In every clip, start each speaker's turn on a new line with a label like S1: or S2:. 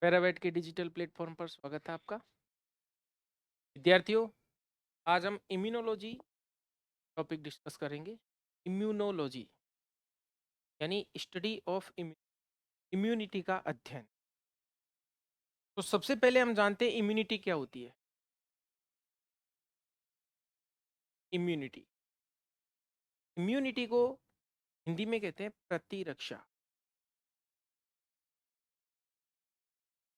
S1: Paravet के digital platform पर स्वागत है आपका। विद्यार्थियों, आज हम इम्यूनोलॉजी टॉपिक डिस्कस करेंगे। इम्यूनोलॉजी यानी स्टडी ऑफ इम्यूनिटी का अध्ययन। तो सबसे पहले हम जानते हैं इम्यूनिटी क्या होती है। इम्यूनिटी इम्यूनिटी को हिंदी में कहते हैं प्रतिरक्षा।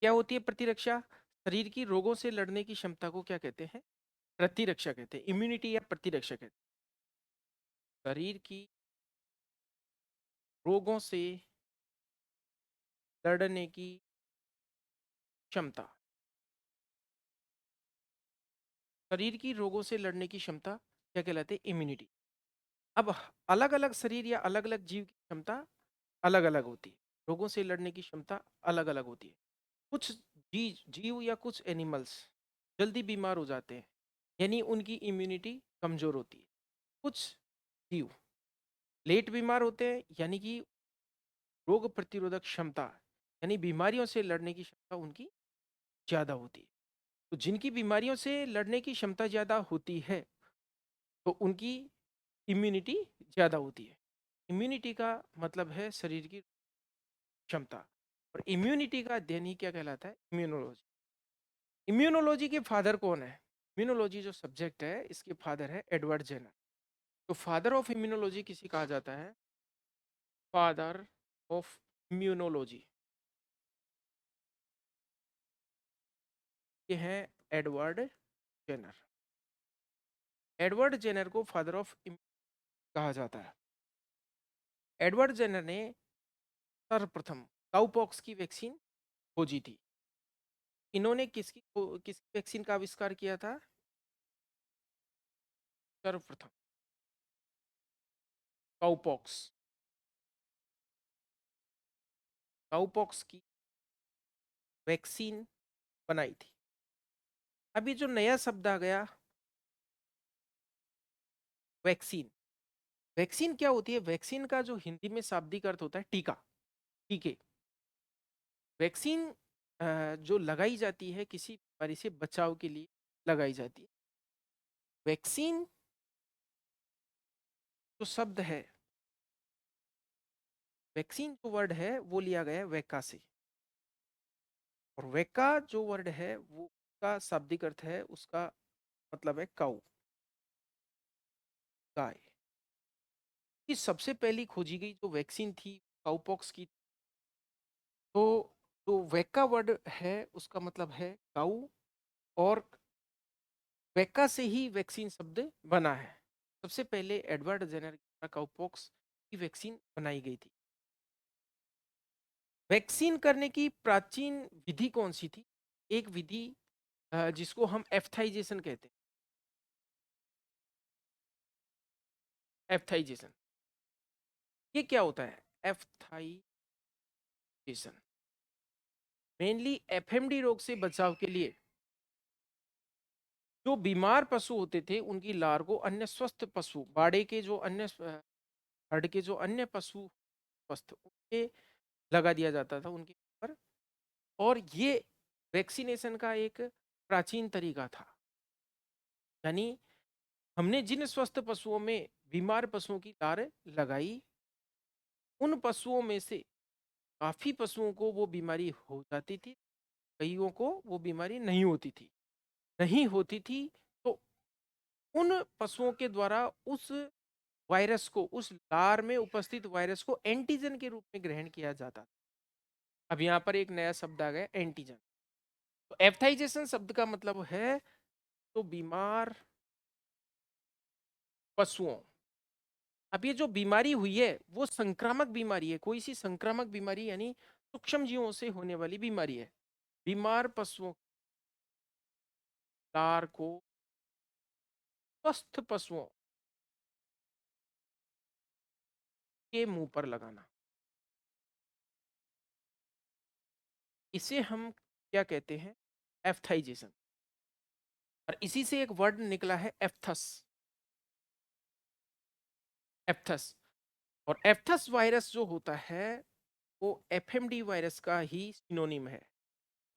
S1: क्या होती है प्रतिरक्षा? शरीर की रोगों से लड़ने की क्षमता को क्या कहते हैं? प्रतिरक्षा कहते हैं। इम्यूनिटी या प्रतिरक्षा कहते हैं शरीर की रोगों से लड़ने की क्षमता। शरीर की रोगों से लड़ने की क्षमता क्या कहलाती है? इम्यूनिटी। अब अलग अलग शरीर या अलग अलग जीव की क्षमता अलग अलग होती है। रोगों से लड़ने की क्षमता अलग अलग होती है। कुछ जीव या कुछ एनिमल्स जल्दी बीमार हो जाते हैं, यानी उनकी इम्यूनिटी कमजोर होती है। कुछ जीव लेट बीमार होते हैं, यानी कि रोग प्रतिरोधक क्षमता यानी बीमारियों से लड़ने की क्षमता उनकी ज्यादा होती है। तो जिनकी बीमारियों से लड़ने की क्षमता ज्यादा होती है तो उनकी इम्यूनिटी ज़्यादा होती है। इम्यूनिटी का मतलब है शरीर की क्षमता, और इम्यूनिटी का अध्ययन ही क्या कहलाता है? इम्यूनोलॉजी। इम्यूनोलॉजी के फादर कौन है? इम्यूनोलॉजी जो सब्जेक्ट है इसके फादर है एडवर्ड जेनर। तो फादर ऑफ इम्यूनोलॉजी किसी कहा जाता है? फादर ऑफ इम्यूनोलॉजी ये है एडवर्ड जेनर। एडवर्ड जेनर को फादर ऑफ कहा जाता है। एडवर्ड जेनर ने सर्वप्रथम काउपॉक्स की वैक्सीन खोजी थी। इन्होंने किसकी वैक्सीन का आविष्कार किया था? सर्वप्रथम काउपॉक्स काउपॉक्स की वैक्सीन बनाई थी। अभी जो नया शब्द आ गया, वैक्सीन। वैक्सीन क्या होती है? वैक्सीन का जो हिंदी में शाब्दिक अर्थ होता है टीका, टीके। वैक्सीन जो लगाई जाती है किसी बीमारी से बचाव के लिए लगाई जाती है। वैक्सीन जो शब्द है, वैक्सीन जो वर्ड है वो लिया गया है वैका से। और वैका जो वर्ड है वो का शाब्दिक अर्थ है, उसका मतलब है काऊ, गाय। कि सबसे पहली खोजी गई जो वैक्सीन थी काउपॉक्स की। तो जो वैका वर्ड है उसका मतलब है काऊ, और वैका से ही वैक्सीन शब्द बना है। सबसे पहले एडवर्ड जेनर द्वारा काउपॉक्स की वैक्सीन बनाई गई थी। वैक्सीन करने की प्राचीन विधि कौन सी थी? एक विधि जिसको हम एफ्थाइजेशन कहते हैं। एफ्थाइजेशन ये क्या होता है? एफ्थाइजेशन मेनली एफएमडी रोग से बचाव के लिए जो बीमार पशु होते थे उनकी लार को अन्य स्वस्थ पशु, बाड़े के जो अन्य हड़ के जो अन्य पशु स्वस्थ उनके लगा दिया जाता था उनके ऊपर। और ये वैक्सीनेशन का एक प्राचीन तरीका था। यानी हमने जिन स्वस्थ पशुओं में बीमार पशुओं की लार लगाई, उन पशुओं में से काफी पशुओं को वो बीमारी हो जाती थी, कईयों को वो बीमारी नहीं होती थी। नहीं होती थी तो उन पशुओं के द्वारा उस वायरस को, उस लार में उपस्थित वायरस को एंटीजन के रूप में ग्रहण किया जाता था। अब यहाँ पर एक नया शब्द आ गया, एंटीजन। तो एफ्थाइजेशन शब्द का मतलब है तो बीमार पशुओं। अब ये जो बीमारी हुई है वो संक्रामक बीमारी है, कोई सी संक्रामक बीमारी यानी सूक्ष्म जीवों से होने वाली बीमारी है। बीमार पशुओं लार को स्वस्थ पशुओं के मुंह पर लगाना, इसे हम क्या कहते हैं? एफ्थाइजेशन। और इसी से एक वर्ड निकला है एफ्थस। एफ्थस। और एफ्थस वायरस जो होता है वो एफएमडी वायरस का ही सिनोनिम है।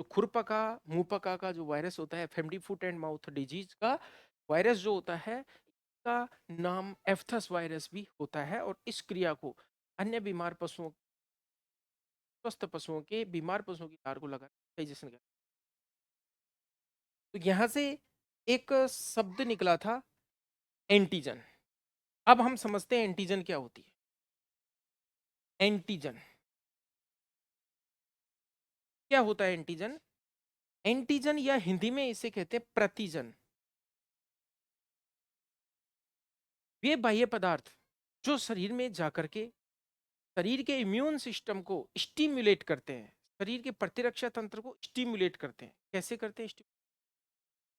S1: तो खुरपका, मुंहपका का जो वायरस होता है, FMD foot and mouth disease का वायरस जो होता है, का नाम एफ्थस वायरस भी होता है। और इस क्रिया को अन्य बीमार पशुओं, स्वस्थ पशुओं के बीमार पशुओं की लार को लगा डाइजेशन कर। तो यहां से एक शब्द निकला था एंटीजन। अब हम समझते हैं एंटीजन क्या होती है। एंटीजन क्या होता है? एंटीजन, एंटीजन या हिंदी में इसे कहते हैं प्रतिजन, वे बाह्य पदार्थ जो शरीर में जाकर के शरीर के इम्यून सिस्टम को स्टिम्युलेट करते हैं, शरीर के प्रतिरक्षा तंत्र को स्टिम्युलेट करते हैं। कैसे करते हैं?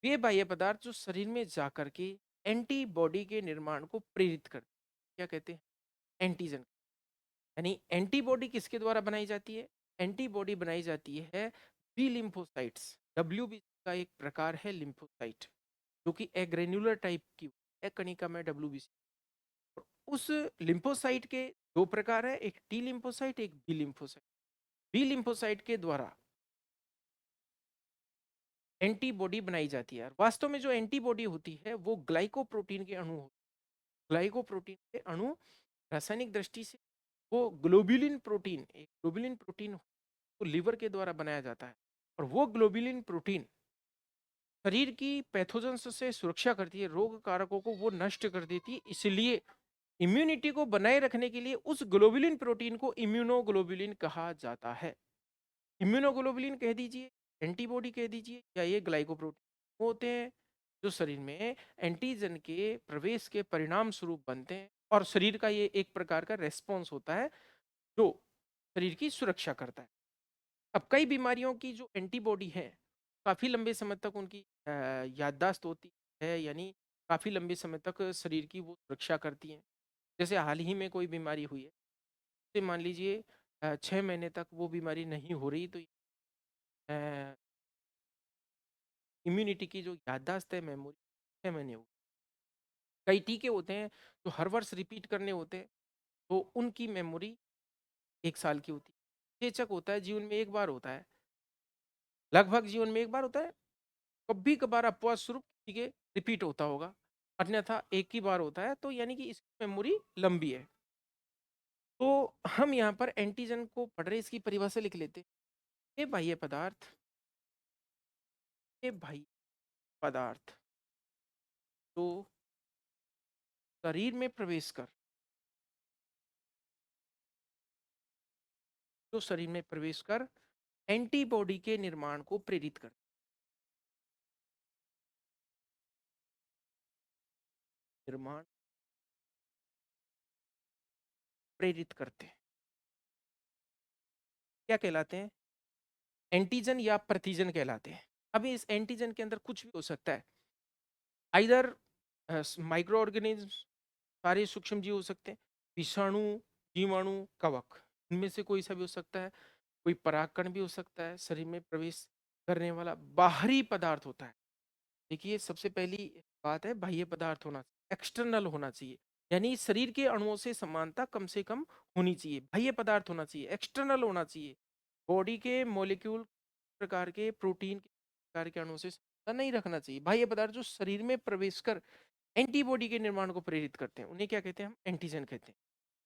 S1: वे बाह्य पदार्थ जो शरीर में जाकर के एंटीबॉडी के निर्माण को प्रेरित करते हैं, क्या कहते हैं? एंटीजन। यानी एंटीबॉडी किसके द्वारा बनाई जाती है? एंटीबॉडी बनाई जाती है बी लिम्फोसाइट्स। WBC का एक प्रकार है लिम्फोसाइट, जो कि एग्रेन्युलर टाइप की है, कणिका में WBC। उस लिम्फोसाइट के दो प्रकार है, एक टी लिम्फोसाइट, एक बी लिम्फोसाइट। बी लिम्फोसाइट के द्वारा एंटीबॉडी बनाई जाती है। वास्तव में जो एंटीबॉडी होती है वो ग्लाइकोप्रोटीन के अणु होते हैं। ग्लाइकोप्रोटीन के अणु रासायनिक दृष्टि से वो ग्लोबुलिन प्रोटीन, एक ग्लोबुलिन प्रोटीन को लीवर के द्वारा बनाया जाता है। और वो ग्लोबुलिन प्रोटीन शरीर की पैथोजेंस से सुरक्षा करती है, रोग कारकों को वो नष्ट कर देती है। इसलिए इम्यूनिटी को बनाए रखने के लिए उस ग्लोबुलिन प्रोटीन को इम्यूनोग्लोबुलिन कहा जाता है। इम्यूनोग्लोबुलिन कह दीजिए, एंटीबॉडी कह दीजिए, या ये ग्लाइकोप्रोटीन होते हैं जो शरीर में एंटीजन के प्रवेश के परिणाम स्वरूप बनते हैं। और शरीर का ये एक प्रकार का रेस्पॉन्स होता है जो शरीर की सुरक्षा करता है। अब कई बीमारियों की जो एंटीबॉडी है, काफी लंबे समय तक उनकी याददाश्त होती है, यानी काफी लंबे समय तक शरीर की वो सुरक्षा करती है। जैसे हाल ही में कोई बीमारी हुई है, जैसे मान लीजिए 6 महीने तक वो बीमारी नहीं हो रही, तो इम्यूनिटी की जो याददाश्त है, मेमोरी, 6 महीने हो। कई टीके होते हैं जो हर वर्ष रिपीट करने होते हैं, तो उनकी मेमोरी 1 साल की होती है। चेचक होता है, जीवन में एक बार होता है, लगभग जीवन में एक बार होता है। कभी कभार अपवाद स्वरूप टीके रिपीट होता होगा, अन्यथा एक ही बार होता है। तो यानी कि इसकी मेमोरी लंबी है। तो हम यहाँ पर एंटीजन को पढ़ रहे, इसकी परिभाषा लिख लेते हैं। ये बाह्य पदार्थ, ये बाह्य पदार्थ तो शरीर में प्रवेश कर, जो शरीर में प्रवेश कर एंटीबॉडी के निर्माण को प्रेरित कर, निर्माण प्रेरित करते हैं, क्या कहलाते हैं? एंटीजन या प्रतिजन कहलाते हैं। अब इस एंटीजन के अंदर कुछ भी हो सकता है, आइदर माइक्रो ऑर्गेनिज्म, सारे सूक्ष्म जीव हो सकते हैं, विषाणु, जीवाणु, कवक, इनमें से कोई सा भी हो सकता है। कोई परागकण भी हो सकता है, शरीर में प्रवेश करने वाला बाहरी पदार्थ होता है। देखिए, सबसे पहली बात है बाह्य पदार्थ होना, एक्सटर्नल होना चाहिए, यानी शरीर के अणुओं से समानता कम से कम होनी चाहिए। बाह्य पदार्थ होना चाहिए, एक्सटर्नल होना चाहिए। बॉडी के मॉलिक्यूल प्रकार के, प्रोटीन के प्रकार के अणुओं से समानता नहीं रखना चाहिए। बाह्य पदार्थ जो शरीर में प्रवेश कर एंटीबॉडी के निर्माण को प्रेरित करते हैं, उन्हें क्या कहते हैं? हम एंटीजन कहते हैं।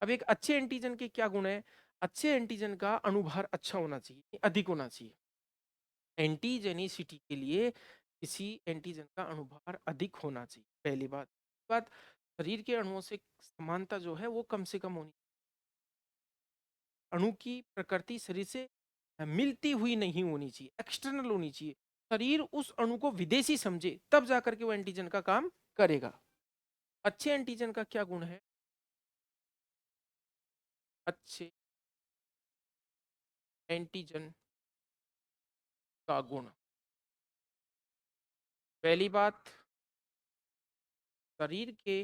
S1: अब एक अच्छे एंटीजन के क्या गुण है? अच्छे एंटीजन का अणुभार अच्छा होना चाहिए, अधिक होना चाहिए। एंटीजेनिसिटी के लिए किसी एंटीजन का अणुभार अधिक होना चाहिए, पहली बात। शरीर के अणुओं से समानता जो है वो कम से कम होनी, अणु की प्रकृति शरीर से मिलती हुई नहीं होनी चाहिए, एक्सटर्नल होनी चाहिए। शरीर उस अणु को विदेशी समझे, तब जाकर के वो एंटीजन का काम करेगा। अच्छे एंटीजन का क्या गुण है? अच्छे एंटीजन का गुण, पहली बात, शरीर के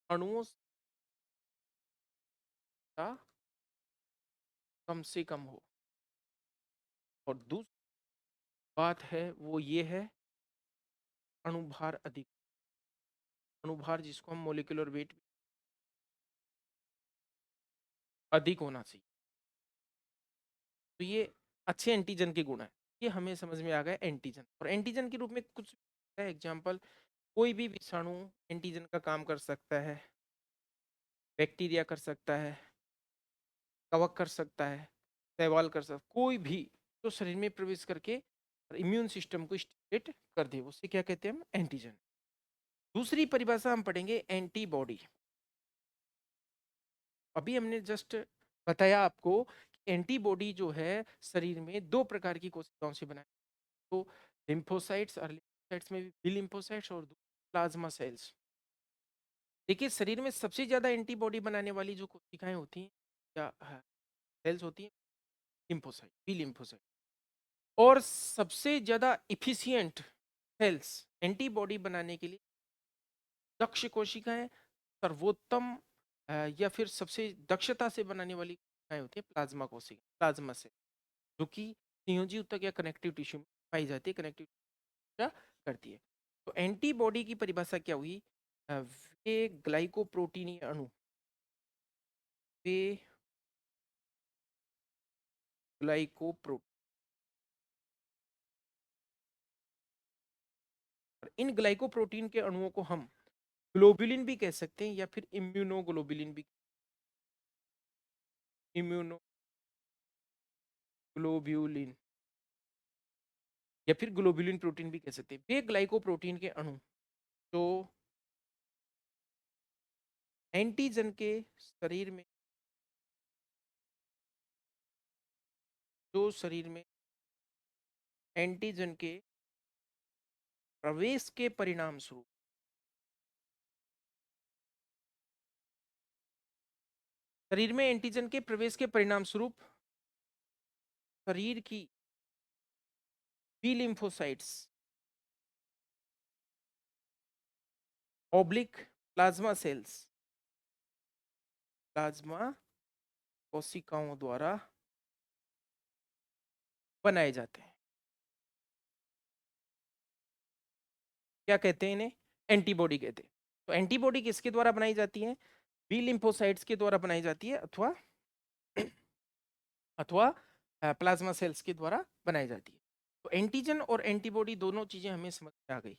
S1: अणुओं का कम से कम हो। और दूसरी बात है वो ये है, अणुभार अधिक। अणुभार जिसको हम मोलिकुलर वेट, अधिक होना चाहिए। तो ये अच्छे एंटीजन के गुण है। ये हमें समझ में आ गया एंटीजन। और एंटीजन के रूप में कुछ एग्जाम्पल, कोई भी विषाणु एंटीजन का काम कर सकता है, बैक्टीरिया कर सकता है, कवक कर सकता है, शैवाल कर सकता है, कोई भी जो शरीर में प्रवेश करके इम्यून सिस्टम को स्टिमुलेट कर दे, उसे क्या कहते हैं हम, एंटीजन। दूसरी परिभाषा हम पढ़ेंगे एंटीबॉडी। अभी हमने जस्ट बताया आपको कि एंटीबॉडी जो है शरीर में दो प्रकार की कोशिकाओं से बनाए, तो लिम्फोसाइट्स, और लिम्फोसाइट्स में भी बी लिम्फोसाइट्स और प्लाज्मा सेल्स। देखिए शरीर में सबसे ज्यादा एंटीबॉडी बनाने वाली जो कोशिकाएं होती हैं या सेल्स होती हैं, लिम्फोसाइट, बी लिम्फोसाइट। और सबसे ज्यादा इफिशिएंट सेल्स एंटीबॉडी बनाने के लिए दक्ष कोशिकाएं, सर्वोत्तम या फिर सबसे दक्षता से बनाने वाली कोशिकाएं होती है प्लाज्मा कोशिका, प्लाज्मा से, जो कि संयोजी ऊतक या कनेक्टिव टिश्यू में पाई जाती है, कनेक्टिव क्या करती है। तो एंटीबॉडी की परिभाषा क्या हुई, वे ग्लाइकोप्रोटीनीय अणु, वे ग्लाइकोप्रोटीन, इन ग्लाइकोप्रोटीन के अणुओं को हम ग्लोबुलिन भी कह सकते हैं या फिर इम्यूनोग्लोबुलिन भी, इम्यूनोग्लोब्यूलिन या फिर ग्लोबुलिन प्रोटीन भी कह सकते हैं। वे ग्लाइकोप्रोटीन के अणु जो एंटीजन के शरीर में, जो शरीर में एंटीजन के प्रवेश के परिणाम स्वरूप, शरीर में एंटीजन के प्रवेश के परिणाम स्वरूप शरीर की B lymphocytes oblique plasma cells, plasma कोशिकाओं द्वारा बनाए जाते हैं। क्या कहते हैं इन्हें, एंटीबॉडी कहते हैं। तो एंटीबॉडी किसके द्वारा बनाई जाती है, बी लिम्फोसाइट्स के द्वारा बनाई जाती है, अथवा अथवा प्लाज्मा सेल्स के द्वारा बनाई जाती है। तो एंटीजन और एंटीबॉडी दोनों चीजें हमें समझ में आ गई।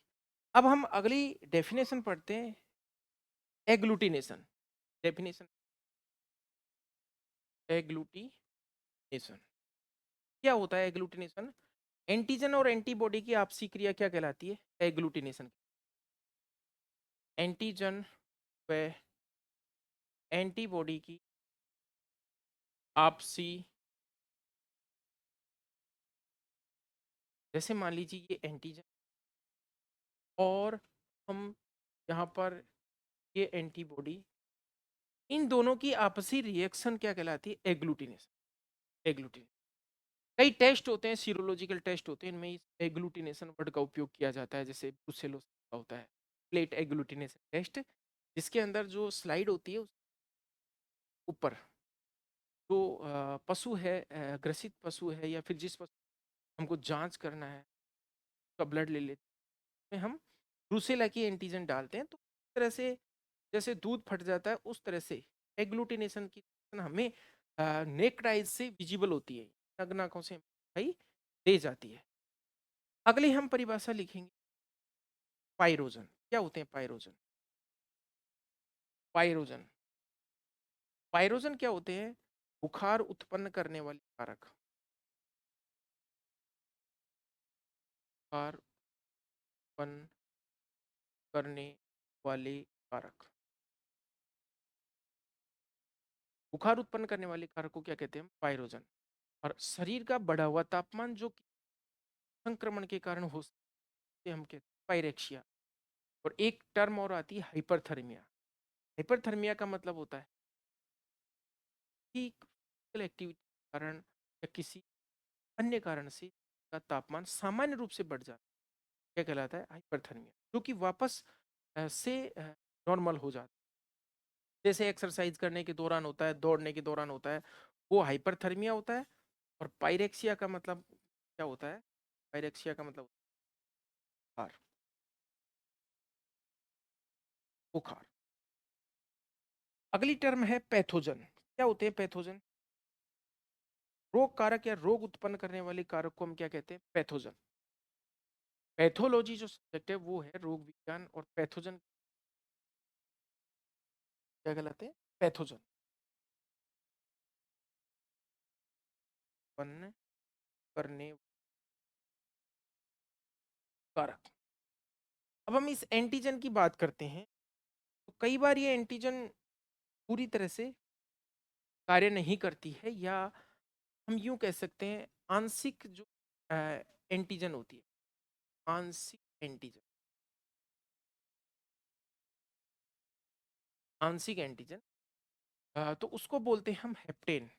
S1: अब हम अगली डेफिनेशन पढ़ते हैं, एग्लूटिनेशन। डेफिनेशन, एग्लूटिनेशन क्या होता है, एग्लूटिनेशन एंटीजन और एंटीबॉडी की आपसी क्रिया क्या कहलाती है, एग्लूटिनेशन। एंटीजन व एंटीबॉडी की आपसी, जैसे मान लीजिए ये एंटीजन और हम यहाँ पर ये एंटीबॉडी, इन दोनों की आपसी रिएक्शन क्या कहलाती है, एग्लूटिनेशन। एग्लूटिनेशन, कई टेस्ट होते हैं, सीरोलॉजिकल टेस्ट होते हैं, इनमें इस एग्लूटिनेशन वर्ड का उपयोग किया जाता है। जैसे ब्रुसेलोसिस का होता है प्लेट एग्लूटिनेशन टेस्ट, जिसके अंदर जो स्लाइड होती है ऊपर, जो पशु है, ग्रसित पशु है या फिर जिस पशु हमको जांच करना है, उसका ब्लड ले लेते हैं, हम ब्रूसेला की एंटीजन डालते हैं, तो इस तरह से जैसे दूध फट जाता है उस तरह से एग्लूटिनेशन की हमें नेक्ड आइज से विजिबल होती है, नग्न आंखों से दिखाई दे जाती है। अगली हम परिभाषा लिखेंगे, पाइरोजन। क्या होते हैं पाइरोजन, पाइरोजन, पाइरोजन क्या होते हैं, बुखार उत्पन्न करने वाले कारक, बुखार उत्पन्न करने वाले कारक। बुखार उत्पन्न करने वाले कारक को क्या कहते हैं, पाइरोजन। और शरीर का बढ़ा हुआ तापमान जो कि संक्रमण के कारण हो सकते हैं, हम कहते हैं पाइरेक्सिया। और एक टर्म और आती है हाइपरथर्मिया। हाइपरथर्मिया का मतलब होता है कि फिजिकल एक्टिविटी के कारण या किसी अन्य कारण से का तापमान सामान्य रूप से बढ़ जाता है, क्या कहलाता है, हाइपरथर्मिया, जो कि वापस से नॉर्मल हो जाता है। जैसे एक्सरसाइज करने के दौरान होता है, दौड़ने के दौरान होता है, वो हाइपरथर्मिया होता है। और पाइरेक्सिया का मतलब क्या होता है, पाइरेक्सिया का मतलब बुखार, बुखार। अगली टर्म है पैथोजन। क्या होते हैं पैथोजन, रोग कारक या रोग उत्पन्न करने वाले कारक को हम क्या कहते हैं? पैथोजन। पैथोलॉजी जो सब्जेक्ट है वो है रोग विज्ञान, और पैथोजन क्या कहलाते हैं? पैथोजन। उत्पन्न करने कारक। अब हम इस एंटीजन की बात करते हैं, तो कई बार ये एंटीजन पूरी तरह से कार्य नहीं करती है, या हम यूं कह सकते हैं आंशिक जो एंटीजन होती है, आंशिक एंटीजन, आंशिक एंटीजन, तो उसको बोलते हैं हम हेप्टेन।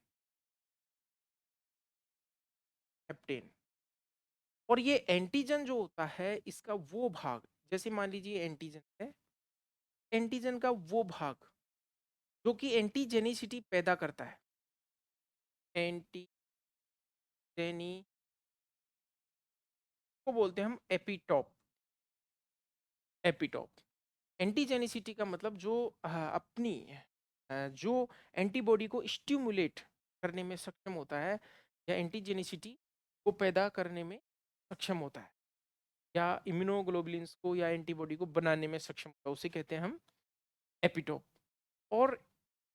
S1: हेप्टेन। और ये एंटीजन जो होता है इसका वो भाग, जैसे मान लीजिए एंटीजन है, एंटीजन का वो भाग जो कि एंटीजेनिसिटी पैदा करता है। एंटीजेनी को बोलते हैं हम एपिटॉप। एपिटॉप। एंटीजेनिसिटी का मतलब जो अपनी जो एंटीबॉडी को स्टिमुलेट करने में सक्षम होता है, या एंटीजेनिसिटी को पैदा करने में सक्षम होता है, या इम्यूनोग्लोबुलिन्स को या एंटीबॉडी को बनाने में सक्षम होता है, उसे कहते हैं हम एपिटोप। और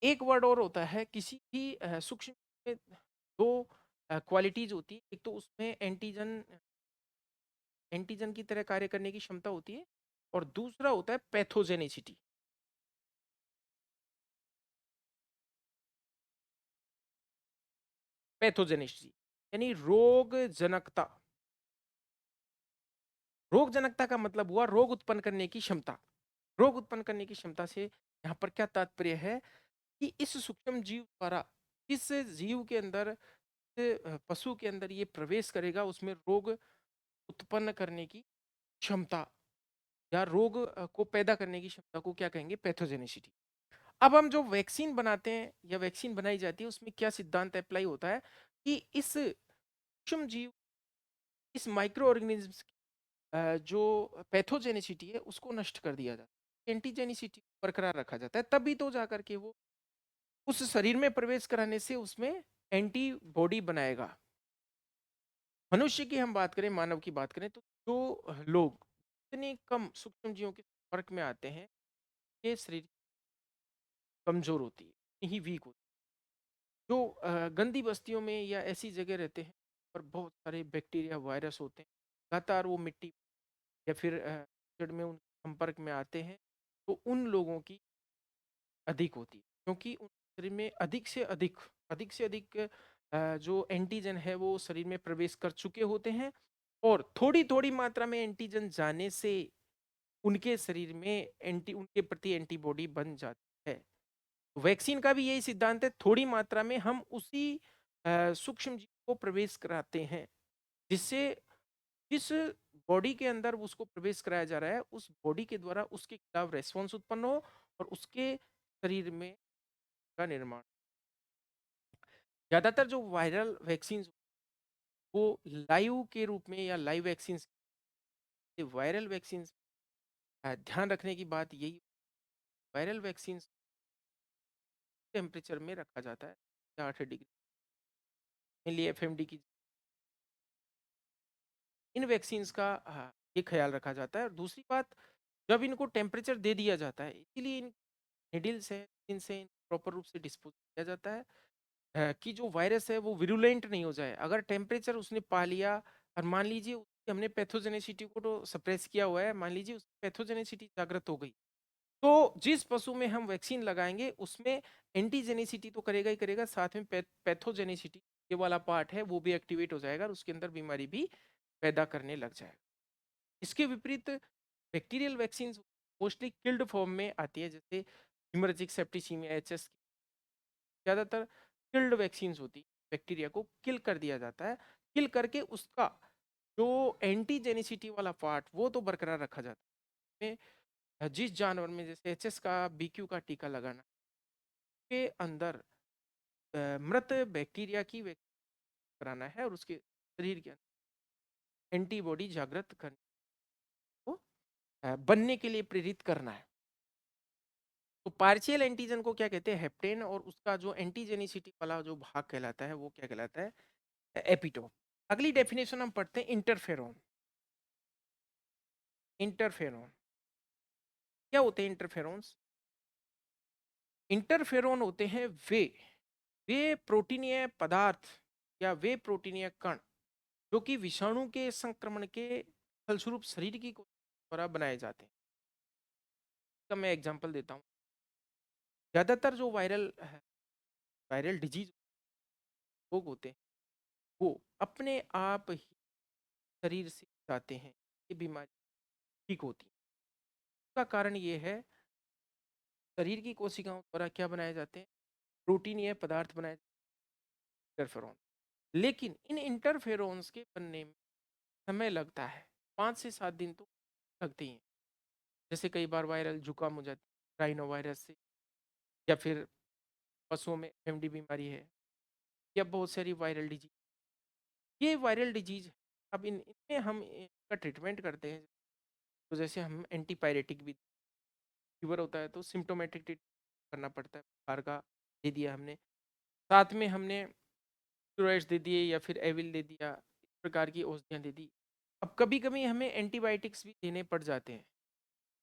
S1: एक वर्ड और होता है किसी भी सूक्ष्म में, दो क्वालिटीज होती है, एक तो उसमें एंटीजन एंटीजन की तरह कार्य करने की क्षमता होती है, और दूसरा होता है पैथोजेनिसिटी। पैथोजेनिसिटी यानी रोग जनकता। रोग जनकता का मतलब हुआ रोग उत्पन्न करने की क्षमता। रोग उत्पन्न करने की क्षमता से यहाँ पर क्या तात्पर्य है कि इस सूक्ष्म जीव द्वारा, इस जीव के अंदर, पशु के अंदर ये प्रवेश करेगा, उसमें रोग उत्पन्न करने की क्षमता, या रोग को पैदा करने की क्षमता को क्या कहेंगे? पैथोजेनिसिटी। अब हम जो वैक्सीन बनाते हैं या वैक्सीन बनाई जाती है, उसमें क्या सिद्धांत अप्लाई होता है कि इस सूक्ष्म जीव, इस माइक्रो ऑर्गेनिज्म जो पैथोजेनिसिटी है उसको नष्ट कर दिया जाता है, एंटीजेनिसिटी बरकरार रखा जाता है, तभी तो जाकर के वो उस शरीर में प्रवेश कराने से उसमें एंटीबॉडी बनाएगा। मनुष्य की हम बात करें, मानव की बात करें, तो जो लोग इतने कम सूक्ष्म जीवों के संपर्क में आते हैं, ये शरीर कमजोर होती है, ही वीक होती है। जो गंदी बस्तियों में या ऐसी जगह रहते हैं और बहुत सारे बैक्टीरिया वायरस होते हैं, लगातार वो मिट्टी या फिर कीचड़ में उन संपर्क में आते हैं, तो उन लोगों की अधिक होती है, क्योंकि उन शरीर में अधिक से अधिक जो एंटीजन है वो शरीर में प्रवेश कर चुके होते हैं, और थोड़ी थोड़ी मात्रा में एंटीजन जाने से उनके शरीर में उनके प्रति एंटीबॉडी बन जाती है। वैक्सीन का भी यही सिद्धांत है, थोड़ी मात्रा में हम उसी सूक्ष्म जीव को प्रवेश कराते हैं, जिससे जिस बॉडी के अंदर उसको प्रवेश कराया जा रहा है, उस बॉडी के द्वारा उसके खिलाफ रेस्पॉन्स उत्पन्न हो, और उसके शरीर में का निर्माण। ज्यादातर जो वायरल वैक्सीन वो लाइव के रूप में या लाइव वैक्सीन, वायरल वैक्सीन ध्यान रखने की बात यही, वायरल वैक्सीन टेम्परेचर में रखा जाता है, 8 डिग्री, लिए एफएमडी की, इन वैक्सीन्स का ये ख्याल रखा जाता है। और दूसरी बात, जब इनको टेम्परेचर दे दिया जाता है, इसीलिए इन निडल्स है, इनसे प्रॉपर रूप से डिस्पोज किया जाता है, कि जो वायरस है वो विरुलेंट नहीं हो जाए। अगर टेम्परेचर उसने पा लिया, और मान लीजिए हमने पैथोजेनेसिटी को तो सप्रेस किया हुआ है, मान लीजिए उसकी पैथोजेनेसिटी जागृत हो गई, तो जिस पशु में हम वैक्सीन लगाएंगे उसमें एंटीजेनेसिटी तो करेगा ही करेगा, साथ में पैथोजेनेसिटी ये वाला पार्ट है वो भी एक्टिवेट हो जाएगा, और उसके अंदर बीमारी भी पैदा करने लग जाएगा। इसके विपरीत bacterial vaccine mostly killed form में आती है, जैसे हिमोरेजिक सेप्टिसीमिया, एचएस, ज्यादातर किल्ड वैक्सीन होती है, बैक्टीरिया को किल कर दिया जाता है, किल करके उसका जो एंटीजेनिसिटी वाला पार्ट वो तो बरकरार रखा जाता है। जिस जानवर में जैसे एचएस का, बीक्यू का टीका लगाना, के अंदर मृत बैक्टीरिया की वैक्सीन कराना है, और उसके शरीर के अंदर एंटीबॉडी जागृत करने को बनने के लिए प्रेरित करना है। तो पार्शियल एंटीजन को क्या कहते हैं? हेप्टेन, और उसका जो एंटीजेनिसिटी वाला जो भाग कहलाता है वो क्या कहलाता है? एपिटोप। अगली डेफिनेशन हम पढ़ते हैं, इंटरफेरोन। इंटरफेरोन क्या होते हैं? इंटरफेरोन्स, इंटरफेरोन होते हैं वे प्रोटीनीय पदार्थ या वे प्रोटीनीय कण जो कि विषाणु के संक्रमण के फलस्वरूप शरीर की कोशिका द्वारा बनाए जाते हैं। इसका मैं एग्जांपल देता हूँ। ज्यादातर जो वायरल डिजीज रोग होते हैं वो अपने आप ही शरीर से जाते हैं, ये बीमारी ठीक होती है। उसका कारण ये है, शरीर की कोशिकाओं द्वारा क्या बनाए जाते हैं? प्रोटीन या पदार्थ बनाए, इंटरफेरोन। लेकिन इन इंटरफेरोन्स के बनने में समय लगता है, 5 से 7 दिन तो लगते ही हैं। जैसे कई बार वायरल जुकाम हो जाती है राइनो वायरस से, या फिर पशुओं में एमडी बीमारी है, या बहुत सारी वायरल डिजीज, ये वायरल डिजीज। अब इनमें हम इनका ट्रीटमेंट करते हैं। तो जैसे हम एंटीपायरेटिक भी, फीवर होता है तो सिम्टोमेटिक ट्रीटमेंट करना पड़ता है, बुखार का दे दिया हमने, साथ में हमने स्टेरॉइड्स दे दिए या फिर एविल दे दिया, इस प्रकार की औषधियाँ दे दी। अब कभी कभी हमें एंटीबायोटिक्स भी देने पड़ जाते हैं,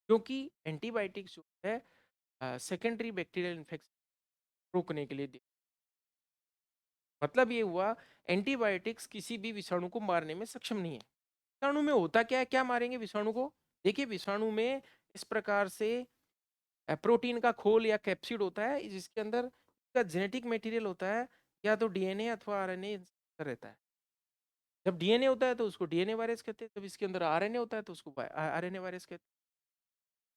S1: क्योंकि एंटीबायोटिक्स जो है सेकेंडरी बैक्टीरियल इन्फेक्शन रोकने के लिए मतलब ये हुआ, एंटीबायोटिक्स किसी भी विषाणु को मारने में सक्षम नहीं है। विषाणु में होता क्या है, क्या मारेंगे विषाणु को? देखिए, विषाणु में इस प्रकार से प्रोटीन का खोल या कैप्सिड होता है, जिसके अंदर इसका जेनेटिक मटेरियल होता है, या तो डीएनए अथवा आरएनए रहता है। जब डीएनए होता है तो उसको डीएनए वायरस कहते हैं, जब इसके अंदर आरएनए होता है तो उसको आरएनए वायरस कहते हैं।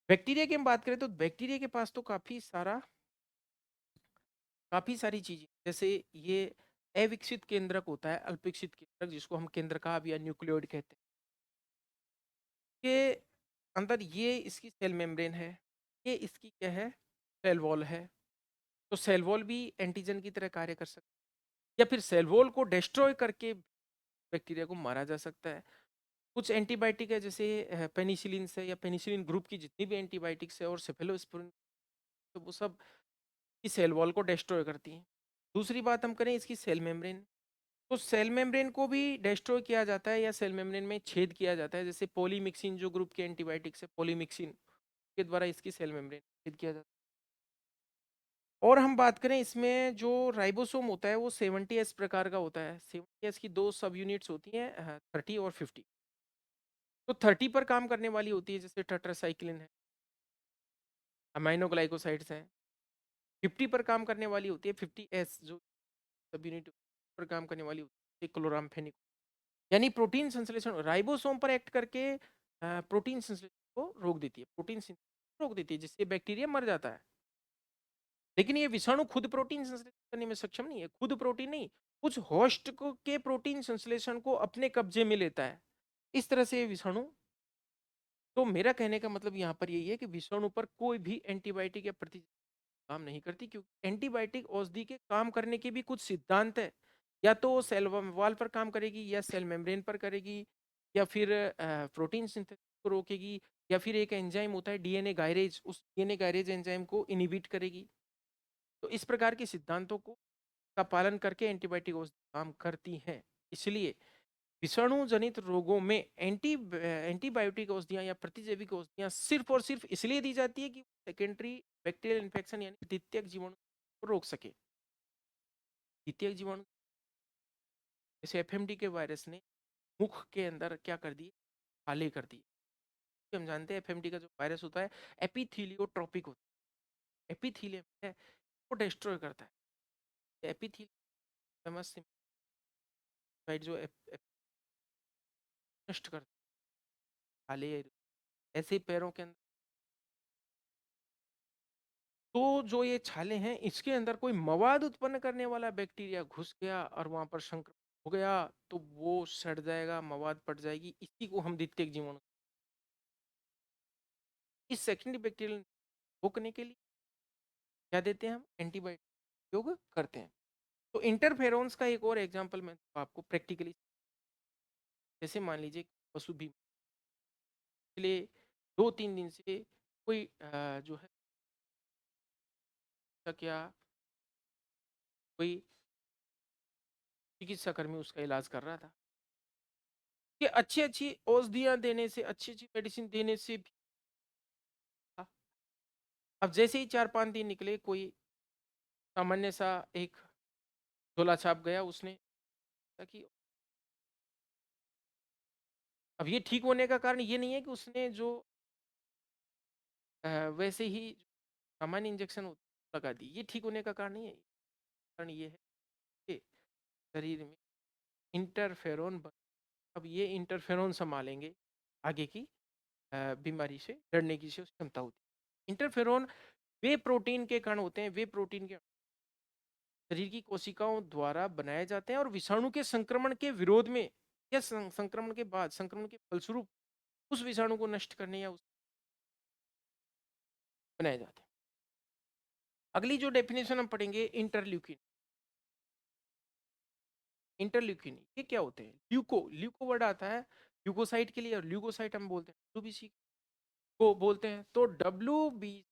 S1: बैक्टीरिया की हम बात करें तो बैक्टीरिया के पास तो काफी सारी चीजें, जैसे ये अविकसित केंद्रक होता है, अल्पविकसित केंद्रक जिसको हम केंद्रकाभ या न्यूक्लियोइड कहते हैं, के अंदर ये इसकी सेल मेम्ब्रेन है, ये इसकी क्या है, सेल वॉल है। तो सेल वॉल भी एंटीजन की तरह कार्य कर सकता है, या फिर सेल वॉल को डिस्ट्रॉय करके बैक्टीरिया को मारा जा सकता है। कुछ एंटीबायोटिक है, जैसे पेनिसिलिन से या पेनिसिलिन ग्रुप की जितनी भी एंटीबायोटिक्स है और सेफेलोस्पोरिन, तो वो सब इस सेल वॉल को डिस्ट्रॉय करती हैं। दूसरी बात हम करें इसकी सेल मेम्ब्रेन, तो सेल मेम्ब्रेन को भी डिस्ट्रॉय किया जाता है या सेल मेम्ब्रेन में छेद किया जाता है, जैसे पॉलीमिक्सिन जो ग्रुप के एंटीबायोटिक्स है, पॉलीमिक्सिन के द्वारा इसकी सेल मेम्ब्रेन छेद किया जाता है। और हम बात करें इसमें जो राइबोसोम होता है वो 70S प्रकार का होता है। 70S की दो सब यूनिट्स होती हैं, 30 और 50। तो 30 पर काम करने वाली होती है, जैसे टेट्रासाइक्लिन है, अमाइनो ग्लाइकोसाइड्स हैं। 50 पर काम करने वाली होती है 50S, जो सब यूनिट पर काम करने वाली होती है, क्लोरामफेनिक। यानी प्रोटीन संश्लेषण राइबोसोम पर एक्ट करके प्रोटीन संश्लेषण को रोक देती है, प्रोटीन सिंथेसिस रोक देती है, जिससे बैक्टीरिया मर जाता है। लेकिन ये विषाणु खुद प्रोटीन संश्लेषण करने में सक्षम नहीं है, खुद प्रोटीन नहीं, कुछ होस्ट को के प्रोटीन संश्लेषण को अपने कब्जे में लेता है। इस तरह से ये विषाणु, तो मेरा कहने का मतलब यहाँ पर यही है कि विषाणु पर कोई भी एंटीबायोटिक या प्रति काम नहीं करती, क्योंकि एंटीबायोटिक औषधि के काम करने के भी कुछ सिद्धांत है। या तो सेल वॉल पर काम करेगी, या सेल मेम्ब्रेन पर करेगी, या फिर प्रोटीन सिंथेसिस को रोकेगी, या फिर एक एंजाइम होता है डीएनए गायरेज, उस डीएनए गायरेज एंजाइम को इनिबिट करेगी। तो इस प्रकार के सिद्धांतों को का पालन करके एंटीबायोटिक औषधि काम करती हैं। इसलिए विषाणु जनित रोगों में एंटीबायोटिक औषधियां या प्रतिजैविक औषधियां सिर्फ और सिर्फ इसलिए दी जाती है कि सेकेंडरी बैक्टीरियल इन्फेक्शन यानी द्वितीयक जीवाणु को रोक सके। द्वितीयक जीवाणु जैसे एफएमडी के वायरस ने मुख के अंदर क्या कर दिए, काले कर दिए। हम जानते हैं एफएमडी का जो वायरस होता है एपिथीलियोट्रोपिक होता है, एपिथीलियम है वो डिस्ट्रॉय करता है। एपिथीलियम जो नष्ट करता है, काले ऐसे पैरों के अंदर। तो जो ये छाले हैं इसके अंदर कोई मवाद उत्पन्न करने वाला बैक्टीरिया घुस गया और वहां पर संक्रमण हो गया, तो वो सड़ जाएगा, मवाद पड़ जाएगी, इसी को हम द्वितीयक जीवाणु। इस सेकेंडरी बैक्टीरियल रोकने के लिए क्या देते हैं, हम एंटीबायोटिक उपयोग करते हैं। तो इंटरफेरोन्स का एक और एग्जांपल मैं आपको प्रैक्टिकली, जैसे मान लीजिए पशु भी पिछले 2-3 दिन से कोई जो है क्या कोई चिकित्साकर्मी उसका इलाज कर रहा था कि अच्छी अच्छी औषधियां देने से, अच्छी अच्छी मेडिसिन देने से भी था। अब जैसे ही 4-5 दिन निकले, कोई सामान्य सा एक झोला छाप गया, उसने कहा कि अब ये ठीक होने का कारण ये नहीं है कि उसने जो वैसे ही सामान्य इंजेक्शन लगा दी, ये ठीक होने का कारण नहीं है। कारण ये है कि शरीर में इंटरफेरोन अब ये इंटरफेरोन संभालेंगे आगे की बीमारी से लड़ने की जो क्षमता होती है। इंटरफेरोन वे प्रोटीन के कण होते हैं, वे प्रोटीन के शरीर की कोशिकाओं द्वारा बनाए जाते हैं और विषाणु के संक्रमण के विरोध में या संक्रमण के बाद, संक्रमण के फलस्वरूप उस विषाणु को नष्ट करने या उस बनाए जाते हैं। अगली जो डेफिनेशन हम पढ़ेंगे, इंटरल्यूकिन। इंटरल्यूकिन ये क्या होते हैं? ल्यूको वर्ड आता है ल्यूकोसाइट के लिए, और ल्यूकोसाइट हम बोलते हैं डब्ल्यूबीसी को बोलते हैं। तो डब्ल्यूबी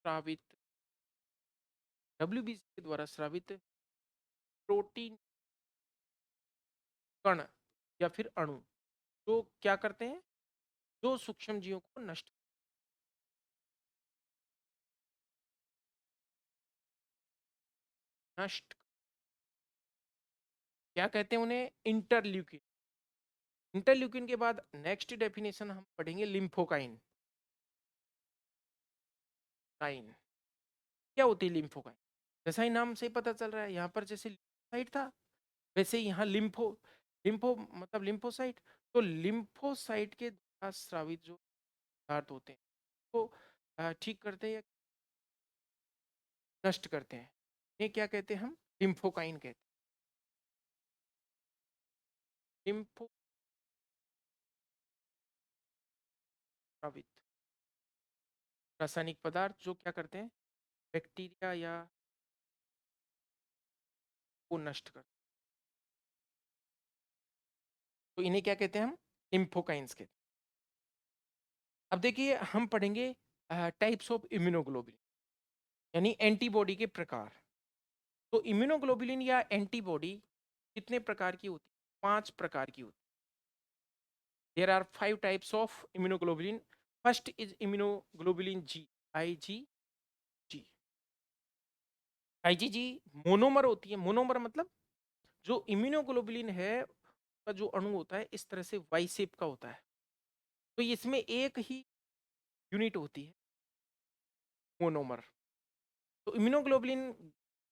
S1: स्रावित, डब्ल्यूबीसी के द्वारा स्रावित प्रोटीन कण या फिर अणु जो क्या करते हैं, जो सूक्ष्म जीवों को नष्ट क्या कहते हैं उन्हें? इंटरल्यूकिन। इंटरल्यूकिन के बाद नेक्स्ट डेफिनेशन हम पढ़ेंगे लिम्फोकाइन। काइन क्या होती है लिम्फोकाइन? जैसा ही नाम से पता चल रहा है, यहाँ पर जैसे लिम्फोसाइट था वैसे ही यहाँ लिम्फो, लिम्फो मतलब लिम्फोसाइट। तो लिम्फोसाइट के द्वारा स्रावित जो पदार्थ होते हैं तो ठीक करते हैं या नष्ट करते हैं, ये क्या कहते हैं? हम लिम्फोकाइन कहते हैं। लिम्फो स्रावित रासायनिक पदार्थ जो क्या करते हैं, बैक्टीरिया या को नष्ट करते हैं, तो इन्हें क्या कहते हैं? हम लिम्फोकाइंस कहते हैं। अब देखिए हम पढ़ेंगे टाइप्स ऑफ इम्यूनोग्लोबुलिन, यानी एंटीबॉडी के प्रकार। तो इम्यूनोग्लोबुलिन या एंटीबॉडी कितने प्रकार की होती है? 5 प्रकार की होती है। There are 5 types of immunoglobulin. First is immunoglobulin G, IgG. IgG monomer होती है। मोनोमर मतलब जो इम्यूनोग्लोबुलिन है का जो अणु होता है इस तरह से वाई शेप का होता है, तो इसमें एक ही यूनिट होती है, मोनोमर। तो इम्यूनोग्लोबुलिन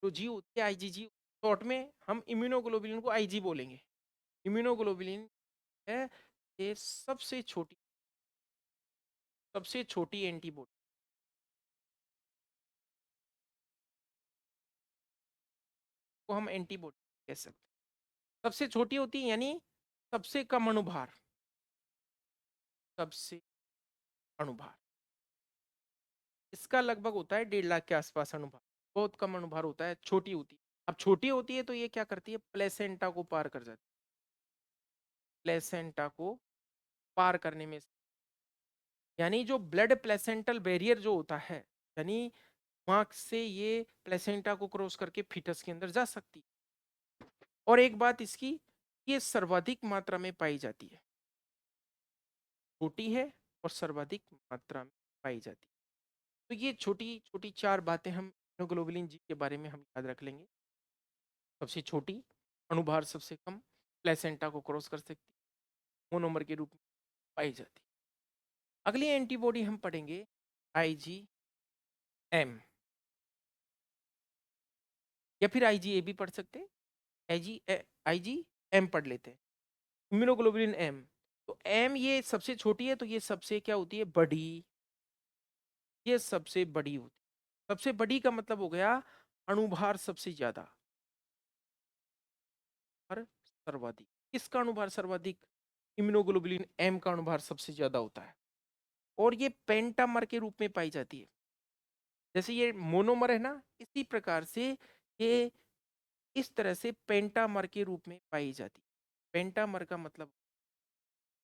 S1: जो जी होती है आईजीजी, शॉर्ट में हम इम्यूनोग्लोबुलिन को आईजी बोलेंगे। इम्यूनोग्लोबुलिन है ये सबसे छोटी एंटीबॉडी को हम एंटीबॉडी कह सकते हैं। सबसे छोटी होती है यानी सबसे कम अणुभार, सबसे अणुभार इसका लगभग होता है 1.5 लाख के आसपास अणुभार। बहुत कम अणुभार होता है, छोटी होती है। अब छोटी होती है तो ये क्या करती है, प्लेसेंटा को पार कर जाती है। प्लेसेंटा को पार करने में, यानी जो ब्लड प्लेसेंटल बैरियर जो होता है, यानी वहां से ये प्लेसेंटा को क्रॉस करके फीटस के अंदर जा सकती है। और एक बात इसकी, ये सर्वाधिक मात्रा में पाई जाती है, छोटी है और सर्वाधिक मात्रा में पाई जाती है। तो ये छोटी छोटी 4 बातें हम ग्लोबुलिन जी के बारे में हम याद रख लेंगे। सबसे छोटी, अणुभार सबसे कम, प्लेसेंटा को क्रॉस कर सकती, मोनोमर के रूप में पाई जाती। अगली एंटीबॉडी हम पढ़ेंगे आईजीएम, या फिर आईजीए भी पढ़ सकते हैं। आईजीएम पढ़ लेते हैं, इम्यूनोग्लोबुलिन एम। तो एम ये सबसे छोटी है, तो ये सबसे क्या होती है, बड़ी। ये सबसे बड़ी होती है। सबसे बड़ी का मतलब हो गया अणुभार सबसे ज्यादा और सर्वाधिक। किसका अणुभार सर्वाधिक? इम्यूनोग्लोबुलिन एम का अणुभार सबसे ज्यादा होता है, और ये पेंटामर के रूप में पाई जाती है। जैसे ये मोनोमर है ना, इसी प्रकार से ये इस तरह से पेंटामर के रूप में पाई जाती है। पेंटामर का मतलब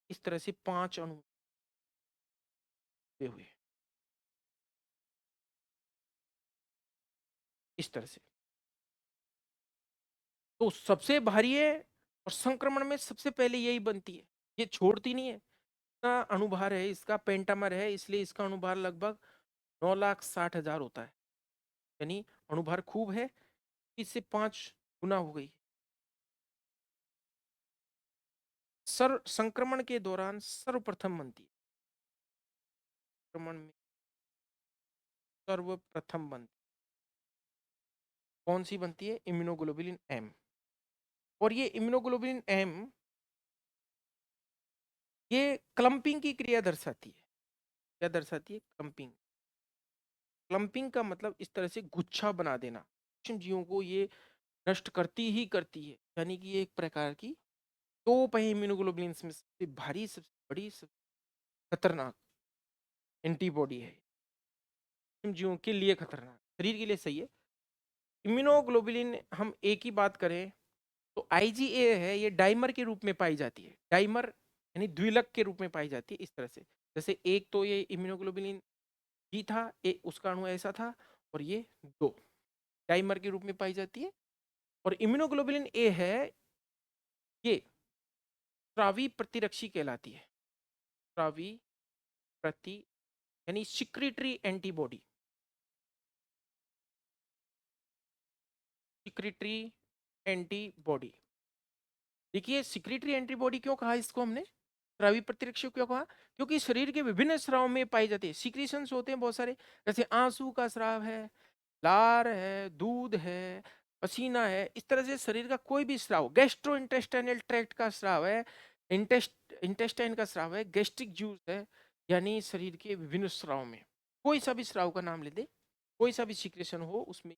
S1: इस तरह से 5 अणु जुड़े हुए, इस तरह से। तो सबसे भारी है और संक्रमण में सबसे पहले यही बनती है, ये छोड़ती नहीं है। इतना अणुभार है इसका, पेंटामर है, इसलिए इसका अणुभार लगभग 9,60,000 होता है। यानी अणुभार खूब है, इससे 5 गुना हो गई। संक्रमण के दौरान सर्वप्रथम बनती है, संक्रमण में सर्वप्रथम बनती कौन सी बनती है? Immunoglobulin M. और ये इम्यूनोग्लोबुलिन एम ये क्लंपिंग की क्रिया दर्शाती है। क्या दर्शाती है? क्लंपिंग। क्लंपिंग का मतलब इस तरह से गुच्छा बना देना। सूक्ष्म जीवों को ये नष्ट करती ही करती है, यानी कि ये एक प्रकार की तोप है इम्यूनोग्लोबुलिन में, सबसे भारी, सबसे बड़ी, सबसे खतरनाक एंटीबॉडी है। सूक्ष्म जीवों के लिए खतरनाक, शरीर के लिए सही है। इम्यूनोग्लोबुलिन हम एक ही बात करें तो आईजीए है, ये डाइमर के रूप में पाई जाती है। डाइमर यानी द्विलक के रूप में पाई जाती है, इस तरह से। जैसे एक तो ये इम्यूनोग्लोबुलिन जी था, एक उसका अणु ऐसा था, और ये दो डाइमर के रूप में पाई जाती है। और इम्यूनोग्लोबुलिन ए है, ये स्रावी प्रतिरक्षी कहलाती है। स्रावी प्रति यानी सिक्रिटरी एंटीबॉडी, सिक्रिटरी एंटीबॉडी। देखिए सिक्रिटरी एंटीबॉडी क्यों कहा इसको हमने, स्रावी प्रतिरक्षी क्यों कहा? क्योंकि शरीर के विभिन्न स्राव में पाई जाती है। सिक्रीशंस होते हैं बहुत सारे, जैसे आंसू का स्राव है, लार है, दूध है, पसीना है। इस तरह से शरीर का कोई भी स्राव, गैस्ट्रो इंटेस्टाइनल ट्रैक्ट का स्राव है, इंटेस्टाइन का स्राव है, गैस्ट्रिक जूस है, यानी शरीर के विभिन्न स्राव में कोई सा भी स्राव का नाम ले दे, कोई सा भी सिक्रेशन हो उसमें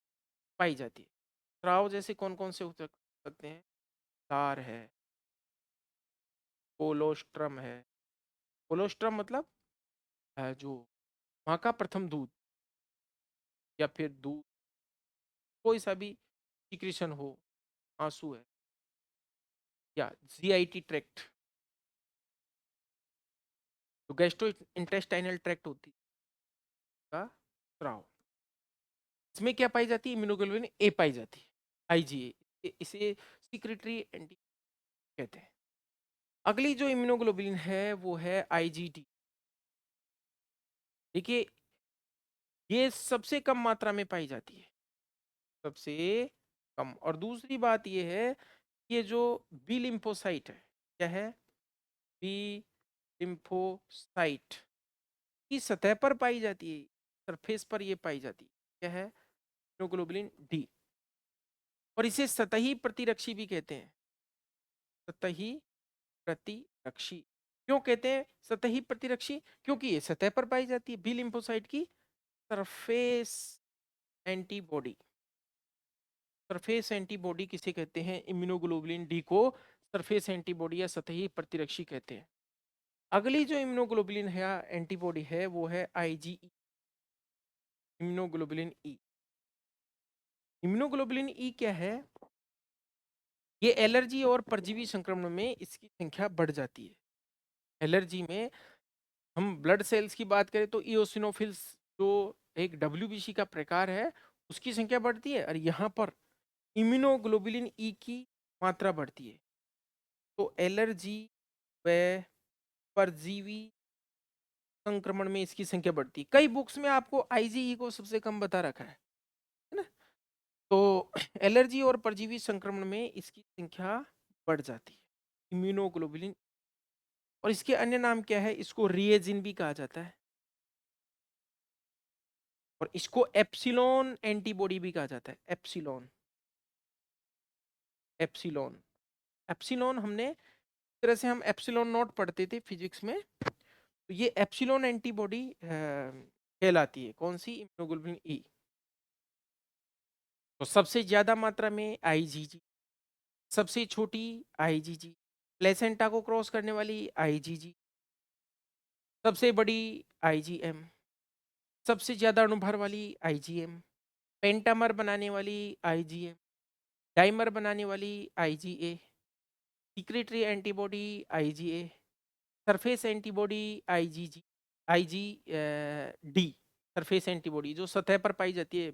S1: पाई जाती है। स्राव जैसे कौन कौन से हो सकते हैं? लार है, कोलोस्ट्रम है। कोलोस्ट्रम मतलब जो माँ का प्रथम दूध, या फिर दूध, कोई सा भी सिक्रीशन हो, आंसू है, या जीआईटी ट्रैक्ट, जो गैस्ट्रो इंटेस्टाइनल ट्रैक्ट होती है का स्राव, इसमें क्या पाई जाती है? इम्यूनोग्लोबुलिन ए पाई जाती है, आईजीए। इसे सिक्रेटरी एंटी कहते हैं। अगली जो इम्यूनोग्लोबुलिन है वो है आईजीटी। देखिए ये सबसे कम मात्रा में पाई जाती है, सबसे कम। और दूसरी बात ये है, ये जो बी लिम्फोसाइट है, क्या है? बी लिम्फोसाइट की सतह पर पाई जाती है, सरफेस पर ये पाई जाती है। क्या है? Immunoglobulin D. और इसे सतही प्रतिरक्षी भी कहते हैं, सतही प्रतिरक्षी। क्यों कहते हैं सतही प्रतिरक्षी? क्योंकि ये सतह पर पाई जाती है। बी लिम्फोसाइट की सरफेस एंटीबॉडी, सरफेस एंटीबॉडी किसे कहते हैं? इम्यूनोग्लोबुलिन डी को सरफेस एंटीबॉडी या सतही प्रतिरक्षी कहते हैं। अगली जो इम्यूनोग्लोबुलिन है एंटीबॉडी है वो है IgE, immunoglobulin E. Immunoglobulin E क्या है? ये एलर्जी और परजीवी संक्रमण में इसकी संख्या बढ़ जाती है। एलर्जी में हम ब्लड सेल्स की बात करें तो इओसिनोफिल्स जो एक डब्ल्यूबीसी का प्रकार है, उसकी संख्या बढ़ती है, और यहाँ पर इम्यूनोग्लोबुलिन ई की मात्रा बढ़ती है। तो एलर्जी व परजीवी संक्रमण में इसकी संख्या बढ़ती है। कई बुक्स में आपको आईजीई को सबसे कम बता रखा है ना? तो एलर्जी और परजीवी संक्रमण में इसकी संख्या बढ़ जाती है, इम्यूनोग्लोबुलिन। और इसके अन्य नाम क्या है? इसको रिएजिन भी कहा जाता है, और इसको एप्सिलॉन एंटीबॉडी भी कहा जाता है। एप्सिलॉन, एप्सिलॉन, एप्सिलॉन हमने इस तरह से हम एप्सिलॉन नॉट पढ़ते थे फिजिक्स में, तो ये एप्सिलॉन एंटीबॉडी कहलाती है। कौन सी? Immunoglobulin E. तो सबसे ज्यादा मात्रा में आईजीजी, सबसे छोटी आईजीजी, प्लेसेंटा को क्रॉस करने वाली आईजीजी, सबसे बड़ी आईजीएम, सबसे ज्यादा अणुभार वाली आईजीएम, पेंटामर बनाने वाली आईजीएम, डाइमर बनाने वाली IgA, secretory antibody IgA, surface antibody IgG, Ig D, surface antibody जो सतह पर पाई जाती है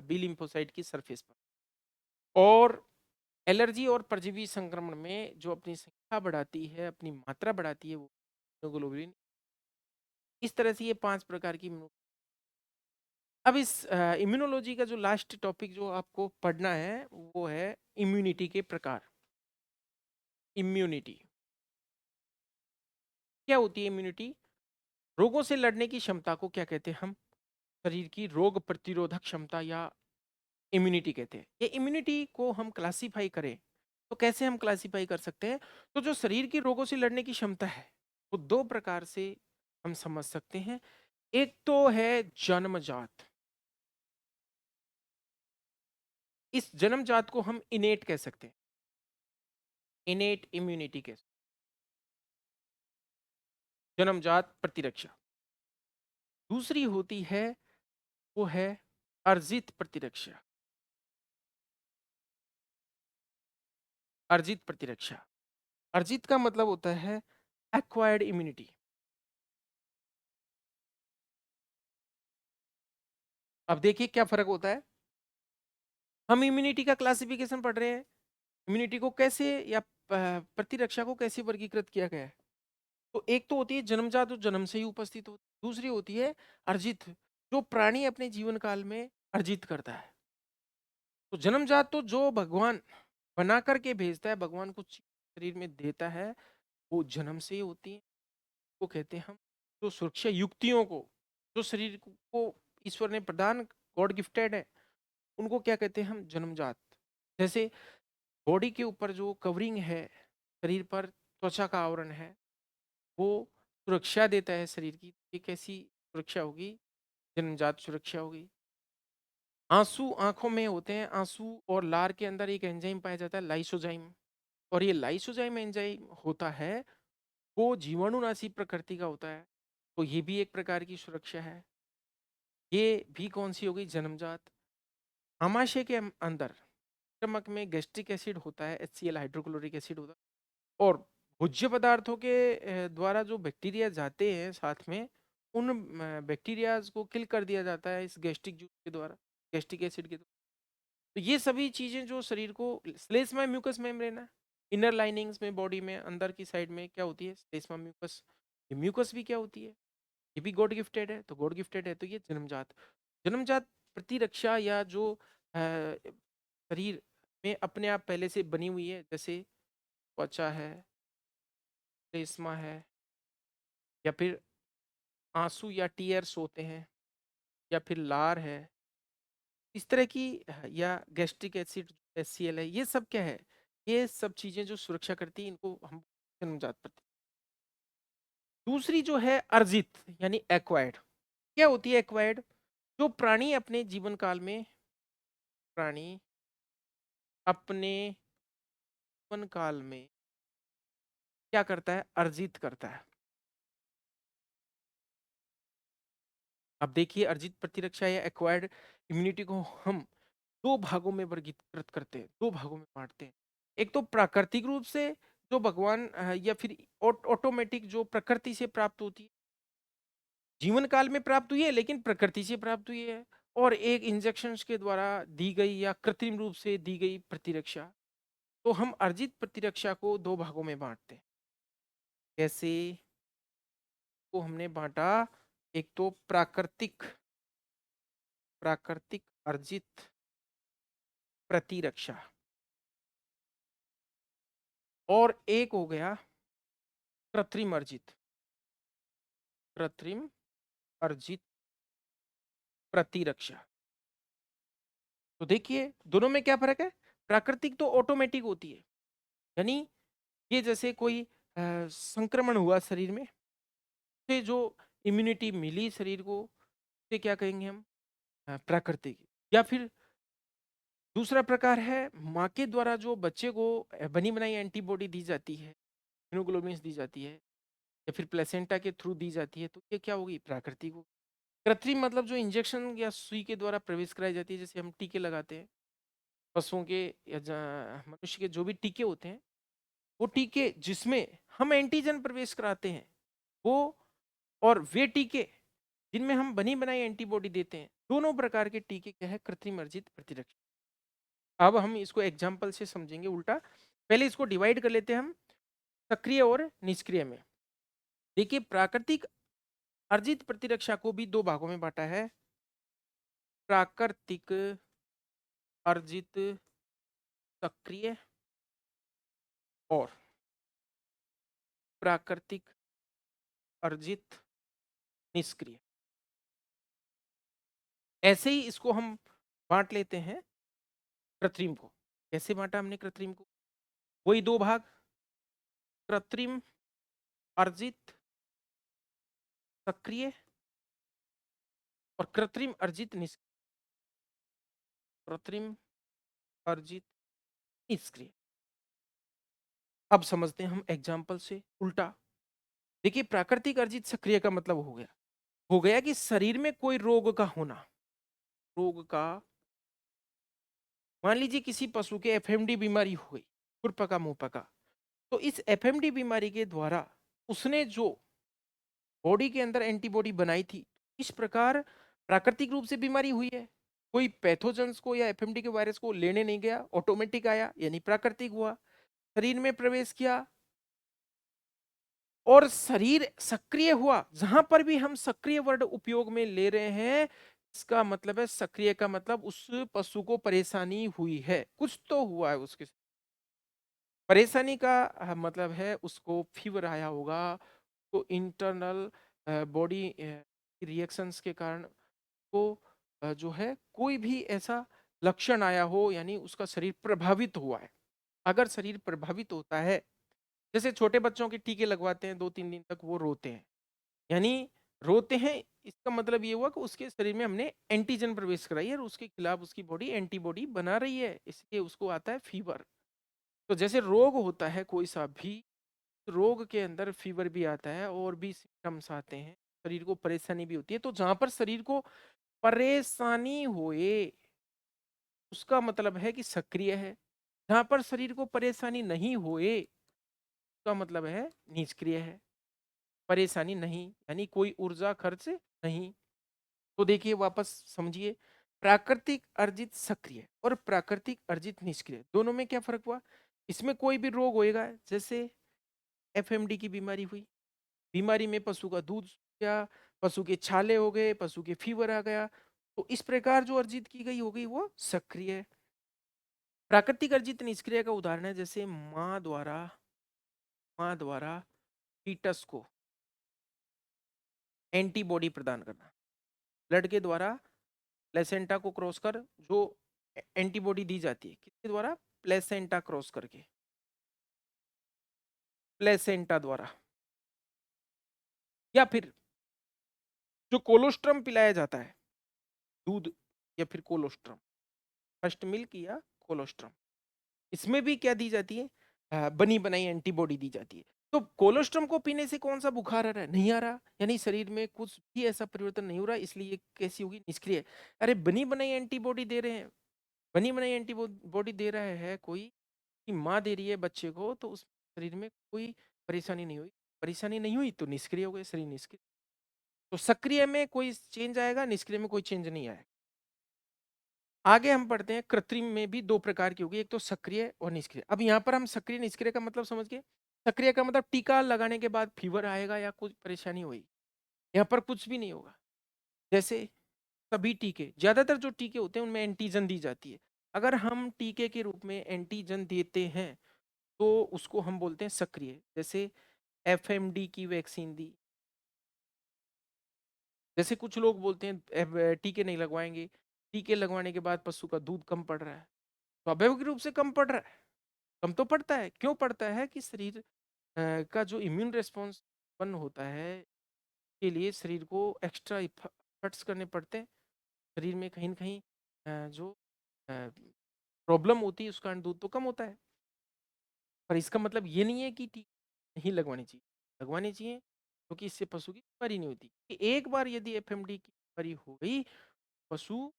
S1: बी लिम्फोसाइट की सरफेस पर। और एलर्जी और परजीवी संक्रमण में जो अपनी संख्या बढ़ाती है, अपनी मात्रा बढ़ाती है, वो इम्यूनोग्लोबुलिन। इस तरह से ये 5 प्रकार की इम्यूनो। अब इस इम्यूनोलॉजी का जो लास्ट टॉपिक जो आपको पढ़ना है, वो है इम्यूनिटी के प्रकार। इम्यूनिटी क्या होती है? इम्यूनिटी रोगों से लड़ने की क्षमता को क्या कहते हैं हम? शरीर की रोग प्रतिरोधक क्षमता या इम्यूनिटी कहते हैं। ये इम्यूनिटी को हम क्लासिफाई करें तो कैसे हम क्लासिफाई कर सकते हैं? तो जो शरीर की रोगों से लड़ने की क्षमता है, वो दो प्रकार से हम समझ सकते हैं। एक तो है जन्मजात। इस जन्मजात को हम इनेट कह सकते हैं, इनेट इम्यूनिटी कह सकते हैं, जन्मजात प्रतिरक्षा। दूसरी होती है, वो है अर्जित प्रतिरक्षा। अर्जित प्रतिरक्षा, अर्जित का मतलब होता है एक्वायर्ड इम्यूनिटी। अब देखिए क्या फर्क होता है। हम इम्यूनिटी का क्लासिफिकेशन पढ़ रहे हैं, इम्यूनिटी को कैसे या प्रतिरक्षा को कैसे वर्गीकृत किया गया है। तो एक तो होती है जन्मजात, जो जन्म से ही उपस्थित होती है। दूसरी होती है अर्जित, जो प्राणी अपने जीवन काल में अर्जित करता है। तो जन्मजात तो जो भगवान बना करके भेजता है, भगवान कुछ शरीर में देता है, वो जन्म से ही होती है। वो कहते हैं हम, जो सुरक्षा युक्तियों को, जो शरीर को ईश्वर ने प्रदान, गॉड गिफ्टेड है, उनको क्या कहते हैं हम? जन्मजात। जैसे बॉडी के ऊपर जो कवरिंग है, शरीर पर त्वचा का आवरण है, वो सुरक्षा देता है शरीर की। ये कैसी सुरक्षा होगी? जन्मजात सुरक्षा होगी। आंसू आंखों में होते हैं, आंसू और लार के अंदर एक एंजाइम पाया जाता है, लाइसोजाइम। और ये लाइसोजाइम एंजाइम होता है, वो जीवाणुनाशी प्रकृति का होता है। तो ये भी एक प्रकार की सुरक्षा है। ये भी कौन सी हो गई? जन्मजात। आमाशय के अंदर स्टमक में गैस्ट्रिक एसिड होता है, HCl हाइड्रोक्लोरिक एसिड होता है। और भोज्य पदार्थों के द्वारा जो बैक्टीरिया जाते हैं साथ में, उन बैक्टीरियाज को किल कर दिया जाता है इस गैस्ट्रिक जूस के द्वारा, गैस्ट्रिक एसिड के द्वारा। तो ये सभी चीजें जो शरीर को, श्लेष्मा म्यूकस मेम्ब्रेन है, इनर लाइनिंग्स में, बॉडी में अंदर की साइड में क्या होती है? श्लेष्मा म्यूकस। ये म्यूकस भी क्या होती है? ये भी गॉड गिफ्टेड है। तो गॉड गिफ्टेड है तो ये जन्मजात। जन्मजात प्रतिरक्षा या जो शरीर में अपने आप पहले से बनी हुई है, जैसे त्वचा है, श्लेष्मा है, या फिर आंसू या टीयर्स होते हैं, या फिर लार है, इस तरह की, या गैस्ट्रिक एसिड, HCl है, ये सब क्या है? ये सब चीजें जो सुरक्षा करती है, इनको हम जन्मजात प्रति। दूसरी जो है अर्जित यानी एक्वायर्ड। क्या होती है एक्वायर्ड? जो प्राणी अपने जीवन काल में, प्राणी अपने जीवन काल में क्या करता है? अर्जित करता है। अब देखिए, अर्जित प्रतिरक्षा या एक्वायर्ड इम्यूनिटी को हम दो भागों में वर्गीकृत करते हैं, दो भागों में बांटते हैं। एक तो प्राकृतिक रूप से, जो भगवान या फिर ऑटोमेटिक, जो प्रकृति से प्राप्त होती है, जीवन काल में प्राप्त हुई है लेकिन प्रकृति से प्राप्त हुई है। और एक इंजेक्शन के द्वारा दी गई या कृत्रिम रूप से दी गई प्रतिरक्षा। तो हम अर्जित प्रतिरक्षा को दो भागों में बांटते हैं। कैसे को हमने बांटा? एक तो प्राकृतिक, प्राकृतिक अर्जित प्रतिरक्षा, और एक हो गया कृत्रिम अर्जित, कृत्रिम अर्जित प्रतिरक्षा। तो देखिए दोनों में क्या फर्क है? प्राकृतिक तो ऑटोमेटिक होती है, यानी ये जैसे कोई संक्रमण हुआ शरीर में, से जो इम्यूनिटी मिली शरीर को, से क्या कहेंगे हम? प्राकृतिक। या फिर दूसरा प्रकार है, माँ के द्वारा जो बच्चे को बनी बनाई एंटीबॉडी दी जाती है, इम्यूनोग्लोबुलिन दी जाती है, या फिर प्लेसेंटा के थ्रू दी जाती है, तो ये क्या होगी? प्राकृतिक होगी। कृत्रिम मतलब जो इंजेक्शन या सुई के द्वारा प्रवेश कराई जाती है, जैसे हम टीके लगाते हैं पशुओं के या मनुष्य के, जो भी टीके होते हैं, वो टीके जिसमें हम एंटीजन प्रवेश कराते हैं, वो, और वे टीके जिनमें हम बनी बनाई एंटीबॉडी देते हैं, दोनों प्रकार के टीके क्या है? कृत्रिम अर्जित प्रतिरक्षा। अब हम इसको एग्जाम्पल से समझेंगे उल्टा। पहले इसको डिवाइड कर लेते हैं हम सक्रिय और निष्क्रिय में। देखिए प्राकृतिक अर्जित प्रतिरक्षा को भी दो भागों में बांटा है। प्राकृतिक अर्जित सक्रिय और प्राकृतिक अर्जित निष्क्रिय। ऐसे ही इसको हम बांट लेते हैं कृत्रिम को। कैसे बांटा हमने कृत्रिम को? वही दो भाग, कृत्रिम अर्जित सक्रिय और कृत्रिम अर्जित निष्क्रिय। कृत्रिम अर्जित निष्क्रिय। अब समझते हैं हम एग्जाम्पल से उल्टा। देखिए प्राकृतिक अर्जित सक्रिय का मतलब हो गया कि शरीर में कोई रोग का होना। रोग का, मान लीजिए किसी पशु के एफएमडी बीमारी हो गई, खुरपका मुंहपका, तो इस एफएमडी बीमारी के द्वारा उसने जो बॉडी के अंदर एंटीबॉडी बनाई थी, इस प्रकार प्राकृतिक रूप से बीमारी हुई है। कोई पैथोजेंस को या एफएमडी के वायरस को लेने नहीं गया, ऑटोमेटिक आया, यानी प्राकृतिक हुआ, शरीर में प्रवेश किया और शरीर सक्रिय हुआ। जहां पर भी हम सक्रिय वर्ड उपयोग में ले रहे हैं, इसका मतलब है सक्रिय का मतलब उस पशु को परेशानी हुई है, कुछ तो हुआ है उसके। परेशानी का मतलब है उसको फीवर आया होगा, तो इंटरनल बॉडी रिएक्शंस के कारण को जो है कोई भी ऐसा लक्षण आया हो, यानी उसका शरीर प्रभावित हुआ है। अगर शरीर प्रभावित होता है, जैसे छोटे बच्चों के टीके लगवाते हैं 2-3 दिन तक वो रोते हैं, यानी रोते हैं, इसका मतलब ये हुआ कि उसके शरीर में हमने एंटीजन प्रवेश कराई है और उसके खिलाफ उसकी बॉडी एंटीबॉडी बना रही है, इसलिए उसको आता है फीवर। तो जैसे रोग होता है कोई सा भी, रोग के अंदर फीवर भी आता है और भी सिम्टम्स आते हैं, शरीर को परेशानी भी होती है। तो जहां पर शरीर को परेशानी होए, उसका मतलब है कि सक्रिय है। जहां पर शरीर को परेशानी नहीं होए, उसका मतलब है निष्क्रिय है। परेशानी नहीं यानी कोई ऊर्जा खर्च नहीं। तो देखिए वापस समझिए, प्राकृतिक अर्जित सक्रिय और प्राकृतिक अर्जित निष्क्रिय दोनों में क्या फर्क हुआ? इसमें कोई भी रोग होएगा, जैसे एफएमडी की बीमारी हुई, बीमारी में पशु का दूध या पशु के छाले हो गए, पशु के फीवर आ गया, तो इस प्रकार जो अर्जित की गई हो गई वो सक्रिय है। प्राकृतिक अर्जित निष्क्रिय का उदाहरण है जैसे माँ द्वारा फीटस को एंटीबॉडी प्रदान करना, ब्लड के द्वारा प्लेसेंटा को क्रॉस कर जो एंटीबॉडी दी जाती है, किसके द्वारा? प्लेसेंटा क्रॉस करके, प्लेसेंटा द्वारा। या फिर जो कोलोस्ट्रम पिलाया जाता है, दूध या फिर कोलोस्ट्रम, फर्स्ट मिल्क या कोलोस्ट्रम, इसमें भी क्या दी जाती है? बनी बनाई एंटीबॉडी दी जाती है। तो कोलोस्ट्रम को पीने से कौन सा बुखार आ रहा है? नहीं आ रहा, यानी शरीर में कुछ भी ऐसा परिवर्तन नहीं हो रहा, इसलिए ये कैसी होगी? निष्क्रिय। अरे बनी बनाई एंटीबॉडी दे रहे हैं, बनी बनाई एंटीबॉडी दे रहा है कोई, कि माँ दे रही है बच्चे को, तो उस शरीर में कोई परेशानी नहीं हुई, परेशानी नहीं हुई तो निष्क्रिय हो गए, शरीर निष्क्रिय। तो सक्रिय में कोई चेंज आएगा, निष्क्रिय में कोई चेंज नहीं आएगा। आगे हम पढ़ते हैं कृत्रिम में भी दो प्रकार की होगी, एक तो सक्रिय और निष्क्रिय। अब यहाँ पर हम सक्रिय निष्क्रिय का मतलब समझ गए। सक्रिय का मतलब टीका लगाने के बाद फीवर आएगा या कुछ परेशानी होगी, यहाँ पर कुछ भी नहीं होगा। जैसे सभी टीके, ज्यादातर जो टीके होते हैं उनमें एंटीजन दी जाती है, अगर हम टीके के रूप में एंटीजन देते हैं तो उसको हम बोलते हैं सक्रिय। जैसे एफएमडी की वैक्सीन दी, जैसे कुछ लोग बोलते हैं टीके नहीं लगवाएंगे, टीके लगवाने के बाद पशु का दूध कम पड़ रहा है, स्वाभाविक रूप से कम पड़ रहा है, कम तो पड़ता है। क्यों पड़ता है? कि शरीर का जो इम्यून रिस्पॉन्स उत्पन्न होता है के लिए शरीर को एक्स्ट्रा एफर्ट्स करने पड़ते हैं, शरीर में कहीं ना कहीं जो प्रॉब्लम होती है उस कारण दूध तो कम होता है। पर इसका मतलब ये नहीं है कि टीका नहीं लगवानी चाहिए, लगवानी चाहिए, क्योंकि इससे पशु की बीमारी नहीं होती। कि एक बार यदि एफएमडी की बीमारी हो गई, पशु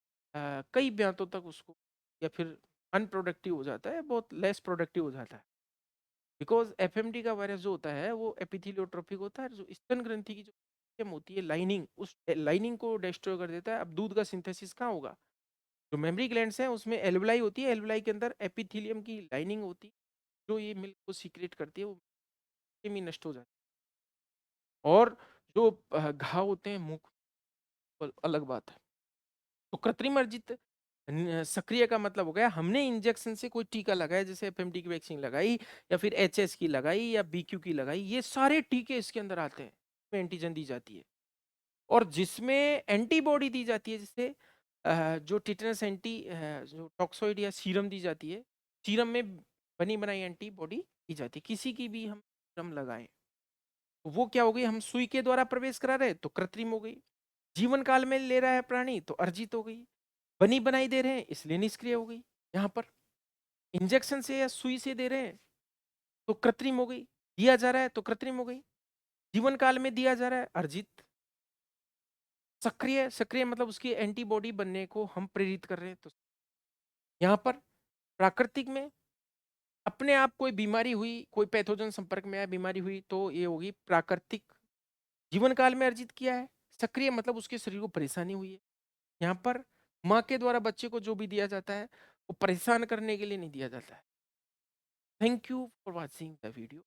S1: कई ब्यातों तक उसको या फिर अनप्रोडक्टिव हो जाता है, बहुत लेस प्रोडक्टिव हो जाता है। बिकॉज एफएमडी का वायरस जो होता है वो एपिथेलियोट्रोपिक होता है, जो स्तन ग्रंथि की जो system होती है लाइनिंग, उस लाइनिंग को डिस्ट्रॉय कर देता है। अब दूध का सिंथेसिस कहाँ होगा? जो मेमोरी ग्लैंड्स हैं उसमें एल्वुलाई होती है, एल्वुलाई के अंदर एपिथेलियम की लाइनिंग होती है, जो ये मिल्क को सीक्रेट करती है, वो केमी नष्ट हो जाती है। और जो घाव होते हैं मुंह अलग बात है। तो कृत्रिम अर्जित सक्रिय का मतलब हो गया हमने इंजेक्शन से कोई टीका लगाया, जैसे एफएमडी की वैक्सीन लगाई या फिर एचएस की लगाई या बीक्यू की लगाई, ये सारे टीके इसके अंदर आते हैं, इसमें एंटीजन दी जाती है। और जिसमें एंटीबॉडी दी जाती है, जैसे जो टिटेनस जो टॉक्सोइड या सीरम दी जाती है, सीरम में बनी बनाई एंटीबॉडी दी जाती है। किसी की भी हम सीरम लगाएं तो वो क्या हो गई, हम सुई के द्वारा प्रवेश करा रहे तो कृत्रिम हो गई, जीवन काल में ले रहा है प्राणी तो अर्जित हो गई, बनी बनाई दे रहे हैं इसलिए निष्क्रिय हो गई। यहाँ पर इंजेक्शन से या सुई से दे रहे हैं तो कृत्रिम हो गई, दिया जा रहा है तो कृत्रिम हो गई, जीवन काल में दिया जा रहा है अर्जित। सक्रिय, सक्रिय मतलब उसकी एंटीबॉडी बनने को हम प्रेरित कर रहे हैं। तो यहाँ पर प्राकृतिक में अपने आप कोई बीमारी हुई, कोई पैथोजन संपर्क में आया, बीमारी हुई तो ये होगी प्राकृतिक, जीवन काल में अर्जित किया है। सक्रिय मतलब उसके शरीर को परेशानी हुई है। यहाँ पर माँ के द्वारा बच्चे को जो भी दिया जाता है वो परेशान करने के लिए नहीं दिया जाता है। Thank you for watching the video.